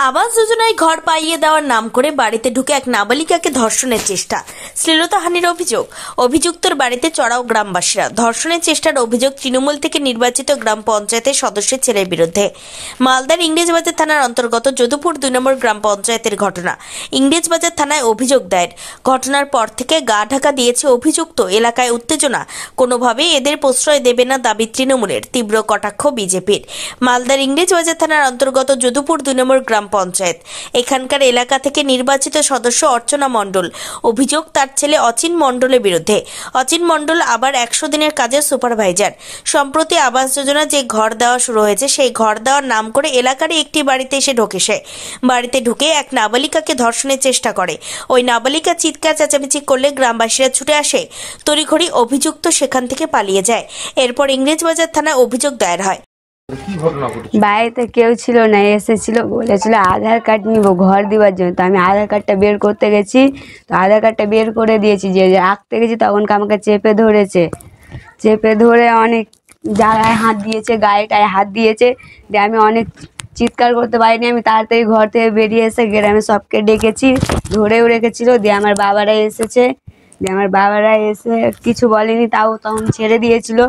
আবাস যোজনায় ঘর পাইয়ে দেওয়ার নাম করে বাড়িতে ঢুকে এক নাবালিকাকে ধর্ষণের চেষ্টা, শ্লীলতাহানির অভিযোগ। অভিযুক্তর বাড়িতে চড়াও গ্রামবাসীরা। ধর্ষণের চেষ্টার অভিযোগ তৃণমূল থেকে নির্বাচিত গ্রাম পঞ্চায়েতের সদস্যের ছেলের বিরুদ্ধে। মালদার ইংরেজবাজার থানার অন্তর্গত যদুপুর 2 নম্বর গ্রাম পঞ্চায়েতের ঘটনা। ইংরেজবাজার থানায় অভিযোগ দায়ের। ঘটনার পর থেকে গা ঢাকা দিয়েছে অভিযুক্ত। এলাকায় উত্তেজনা। কোনোভাবেই এদের প্রশ্রয় দেবে না দাবি তৃণমূলের, তীব্র কটাক্ষ বিজেপির। মালদার ইংরেজবাজার থানার অন্তর্গত যদুপুর 2 নম্বর গ্রাম পঞ্চায়েত। এখানকার এলাকা থেকে নির্বাচিত সদস্য অর্চনা মণ্ডল। অভিযোগ তার ছেলে অচিন মণ্ডলের বিরুদ্ধে। অচিন মণ্ডল আবার 100 দিনের কাজের সুপারভাইজার। সম্প্রতি আবাস যোজনা যে ঘর দেওয়া শুরু হয়েছে, সেই ঘর দেওয়ার নাম করে এলাকারই একটি বাড়িতে এসে ঢোকে সে। বাড়িতে ঢুকে এক নাবালিকাকে ধর্ষণের চেষ্টা করে। ওই নাবালিকা চিৎকার চেঁচামেচি করলে গ্রামবাসীরা ছুটে আসে। তড়িঘড়ি অভিযুক্ত সেখান থেকে পালিয়ে যায়। এরপর ইংরেজবাজার থানায় অভিযোগ দায়ের হয়। বাড়িতে কেউ ছিল না, এসেছিল, বলেছিল আধার কার্ড নিব ঘর দেওয়ার জন্য। তো আমি আধার কার্ডটা বের করতে গেছি, তো আধার কার্ডটা বের করে দিয়েছি। যে আঁকতে গেছি তখন আমাকে চেপে ধরেছে। চেপে ধরে অনেক জায়গায় হাত দিয়েছে, গায়েটায় হাত দিয়েছে। দিয়ে আমি অনেক চিৎকার করতে পারিনি। আমি তাড়াতাড়ি ঘর থেকে বেরিয়ে এসে গ্রামে সবকে ডেকেছি, ধরেও রেখেছিল। দিয়ে আমার বাবারা এসেছে, দিয়ে আমার বাবারা এসে কিছু বলেনি, তাও তখন ছেড়ে দিয়েছিল।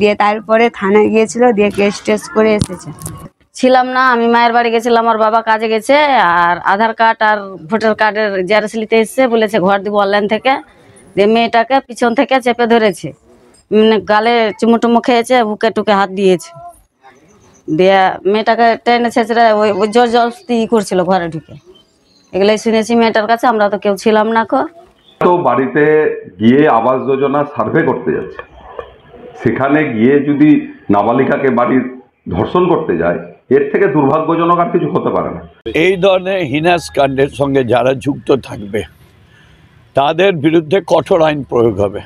দিয়ে তারপরে থানায় গিয়েছিল, দিয়ে কেস টেস করে এসেছে। ছিলাম না, আমি মায়ের বাড়ি গেছিলাম, আমার বাবা কাজে গেছে। আর আধার কার্ড আর ভোটার কার্ডের জেরক্স নিতে এসছে, বলেছে ঘর দিব অনলাইন থেকে। দিয়ে মেয়েটাকে পিছন থেকে চেপে ধরেছে, গালে চুমুটুমু খেয়েছে, বুকে টুকে হাত দিয়েছে। দিয়ে মেয়েটাকে টেনে ছেঁচড়ে ওই জোর জবরদস্তি করছিল ঘরে ঢুকে। এগুলোই শুনেছি মেয়েটার কাছে, আমরা তো কেউ ছিলাম না। তো বাড়িতে গিয়ে আবাস যোজনা সার্ভে করতে যাচ্ছে, সেখানে গিয়ে যদি নাবালিকাকে বাড়ির ধর্ষণ করতে যায়, এর থেকে দুর্ভাগ্যজনক আর কিছু হতে পারে না। এই ধরনের হিনাস কাণ্ডের সঙ্গে যারা যুক্ত থাকবে তাদের বিরুদ্ধে কঠোর আইন প্রয়োগ হবে।